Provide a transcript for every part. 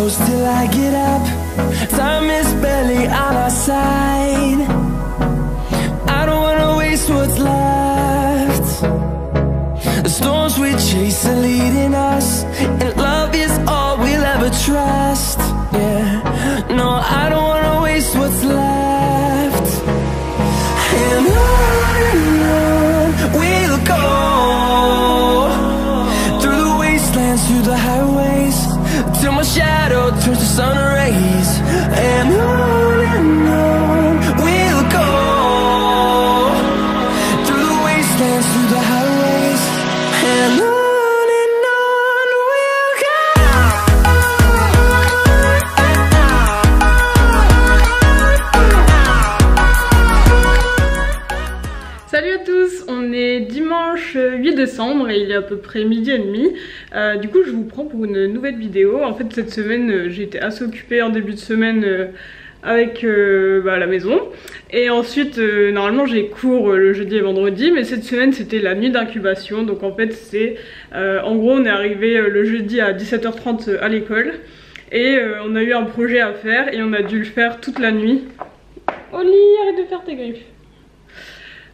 close till I get up. Time is barely on our side. I don't wanna waste what's left. The storms we chase are leading us, and love is all we'll ever trust. Yeah, no, I don't wanna waste what's left. And on we'll go, through the wastelands, through the highways, till my shadow turns to sun rays. And on we'll go, through the wastelands, through the highways, and on we'll go. Salut à tous, on est dimanche 8 décembre et il est à peu près midi et demi. Du coup je vous prends pour une nouvelle vidéo. En fait cette semaine j'ai été assez occupée en début de semaine avec la maison. Et ensuite normalement j'ai cours le jeudi et vendredi, mais cette semaine c'était la nuit d'incubation. Donc en fait c'est en gros on est arrivé le jeudi à 17h30 à l'école. Et on a eu un projet à faire et on a dû le faire toute la nuit. Oli, arrête de faire tes griffes.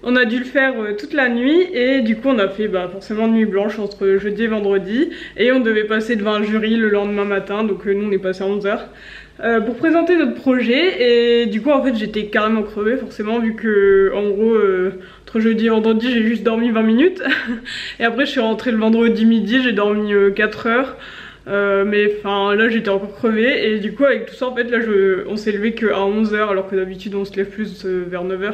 On a dû le faire toute la nuit et du coup on a fait forcément nuit blanche entre jeudi et vendredi. Et on devait passer devant un jury le lendemain matin, donc nous on est passé à 11h pour présenter notre projet. Et du coup en fait j'étais carrément crevée forcément, vu que en gros entre jeudi et vendredi j'ai juste dormi 20 minutes. Et après je suis rentrée le vendredi midi, j'ai dormi 4 heures. Mais enfin là j'étais encore crevée et du coup avec tout ça en fait là on s'est levé qu'à 11h alors que d'habitude on se lève plus vers 9h.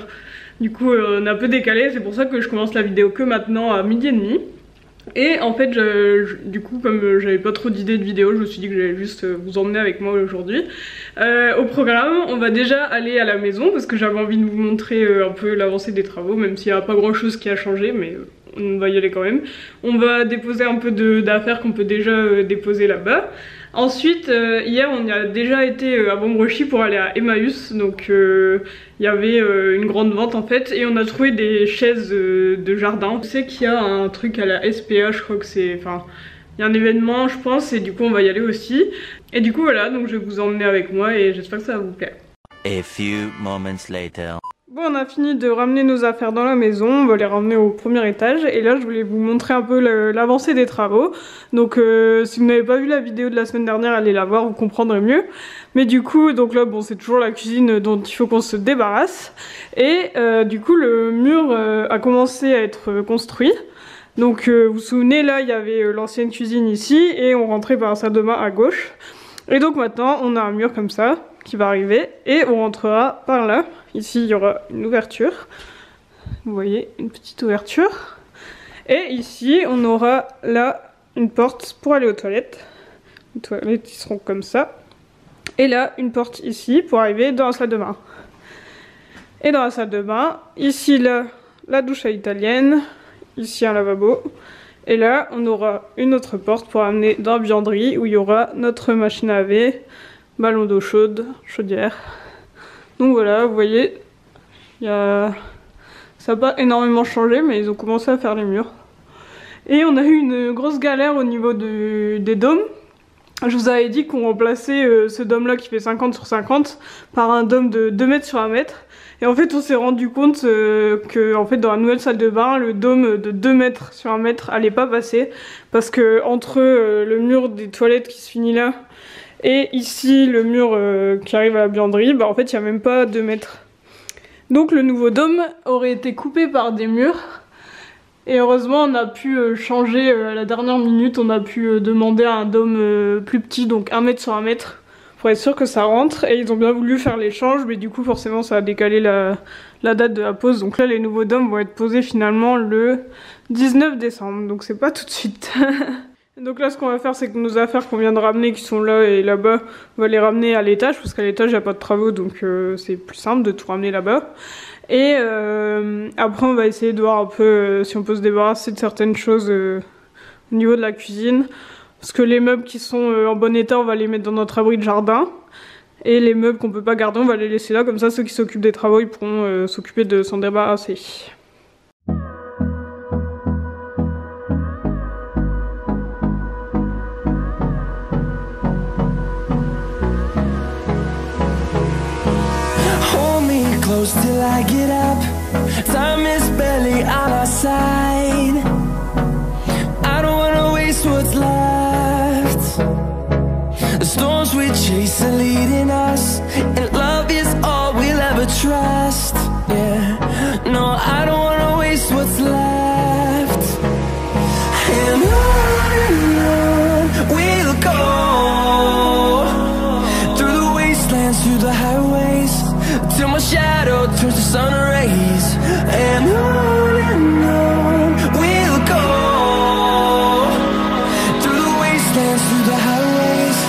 Du coup on a un peu décalé, c'est pour ça que je commence la vidéo que maintenant à midi et demi. Et en fait du coup comme j'avais pas trop d'idées de vidéo, je me suis dit que j'allais juste vous emmener avec moi aujourd'hui. Au programme on va déjà aller à la maison parce que j'avais envie de vous montrer un peu l'avancée des travaux, même s'il n'y a pas grand chose qui a changé, mais on va y aller quand même. On va déposer un peu d'affaires qu'on peut déjà déposer là-bas. Ensuite, hier on y a déjà été à Bombrechy pour aller à Emmaüs. Donc il y avait une grande vente en fait. Et on a trouvé des chaises de jardin. Je sais qu'il y a un truc à la SPA, je crois que c'est... Enfin, il y a un événement je pense et du coup on va y aller aussi. Et du coup voilà, donc je vais vous emmener avec moi et j'espère que ça va vous plaire. A few moments later. Bon, on a fini de ramener nos affaires dans la maison, on va les ramener au premier étage et là je voulais vous montrer un peu l'avancée des travaux. Donc si vous n'avez pas vu la vidéo de la semaine dernière, allez la voir, vous comprendrez mieux. Mais du coup, donc là bon c'est toujours la cuisine dont il faut qu'on se débarrasse. Et du coup le mur a commencé à être construit. Donc vous vous souvenez là il y avait l'ancienne cuisine ici et on rentrait par la salle de bain à gauche. Et donc maintenant on a un mur comme ça qui va arriver et on rentrera par là. Ici il y aura une ouverture, vous voyez une petite ouverture. Et ici on aura là une porte pour aller aux toilettes. Les toilettes qui seront comme ça. Et là une porte ici pour arriver dans la salle de bain. Et dans la salle de bain, ici là la douche à l'italienne, ici un lavabo. Et là on aura une autre porte pour amener dans la buanderie où il y aura notre machine à laver, ballon d'eau chaude, chaudière. Donc voilà, vous voyez, ça n'a pas énormément changé, mais ils ont commencé à faire les murs. Et on a eu une grosse galère au niveau des dômes. Je vous avais dit qu'on remplaçait ce dôme là qui fait 50 sur 50 par un dôme de 2 mètres sur 1 mètre. Et en fait on s'est rendu compte que en fait, dans la nouvelle salle de bain, le dôme de 2 mètres sur 1 mètre allait pas passer. Parce que entre le mur des toilettes qui se finit là et ici le mur qui arrive à la buanderie, en fait il n'y a même pas 2 mètres. Donc le nouveau dôme aurait été coupé par des murs. Et heureusement on a pu changer à la dernière minute, on a pu demander un dôme plus petit, donc 1 mètre sur 1 mètre, pour être sûr que ça rentre. Et ils ont bien voulu faire l'échange, mais du coup forcément ça a décalé la date de la pose. Donc là les nouveaux dômes vont être posés finalement le 19 décembre, donc c'est pas tout de suite. Donc là ce qu'on va faire, c'est que nos affaires qu'on vient de ramener qui sont là et là-bas, on va les ramener à l'étage parce qu'à l'étage il n'y a pas de travaux, donc c'est plus simple de tout ramener là-bas. Et après on va essayer de voir un peu si on peut se débarrasser de certaines choses au niveau de la cuisine. Parce que les meubles qui sont en bon état, on va les mettre dans notre abri de jardin. Et les meubles qu'on peut pas garder, on va les laisser là, comme ça ceux qui s'occupent des travaux ils pourront s'occuper de s'en débarrasser. close till I get up. Time is barely on our side. I don't wanna waste what's left. The storms we chase are leading us, and love is all we'll ever trust. Yeah, no, I don't wanna waste what's left. And on we'll go, through the wastelands, through the highways, till my shadow turns to sun rays. And on we'll go, through the wastelands, through the highways,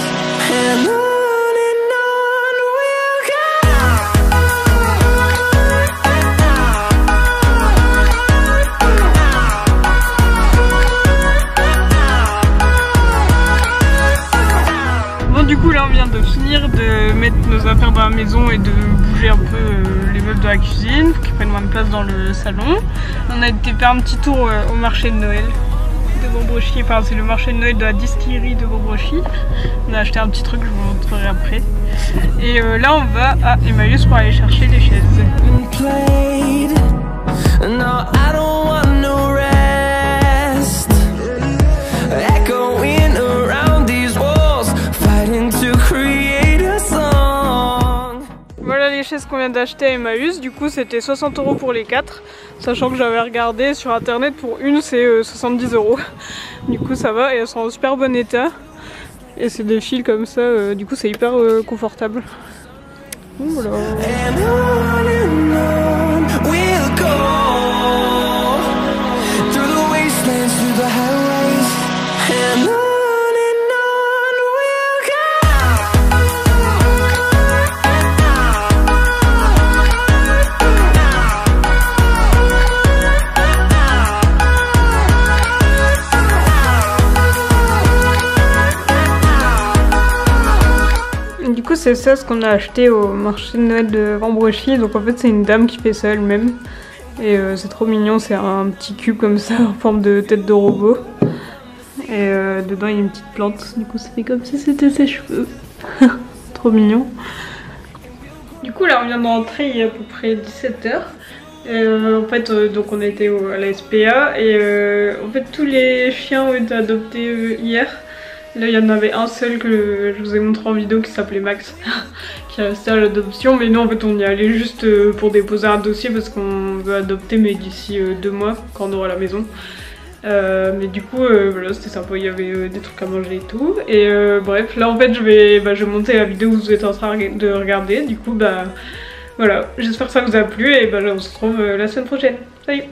and on we'll go. Bon, du coup là on vient de finir de mettre nos affaires dans la maison et de bouger un peu les meubles de la cuisine pour qu'ils prennent moins de place dans le salon. On a été faire un petit tour au marché de Noël de Beaubrochy, enfin c'est le marché de Noël de la distillerie de Beaubrochy. On a acheté un petit truc, je vous montrerai après. Et là on va à Emmaüs pour aller chercher des chaises. Played. No, I don't want no rest. Echoing around these walls, fighting to create a song. Voilà les chaises qu'on vient d'acheter à Emmaüs. Du coup c'était 60 € pour les 4, sachant que j'avais regardé sur internet pour une c'est 70 €. Du coup ça va et elles sont en super bon état. Et c'est des fils comme ça, du coup c'est hyper confortable. Voilà. And on we'll go, through the wastelands, through the highways, and on we'll go. Du coup c'est ça ce qu'on a acheté au marché de Noël de Beaubrochy. Donc en fait c'est une dame qui fait ça elle-même. Et c'est trop mignon, c'est un petit cube comme ça en forme de tête de robot. Et dedans il y a une petite plante, du coup ça fait comme si c'était ses cheveux. Trop mignon. Du coup là on vient de rentrer il y a à peu près 17 h. En fait donc on était à la SPA et en fait tous les chiens ont été adoptés hier. Là il y en avait un seul que je vous ai montré en vidéo qui s'appelait Max qui est resté à l'adoption, mais nous en fait on y allait juste pour déposer un dossier parce qu'on veut adopter mais d'ici 2 mois quand on aura la maison. Mais du coup voilà c'était sympa, il y avait des trucs à manger et tout. Et bref là en fait je vais monter la vidéo que vous êtes en train de regarder. Du coup voilà, j'espère que ça vous a plu et on se retrouve la semaine prochaine. Salut!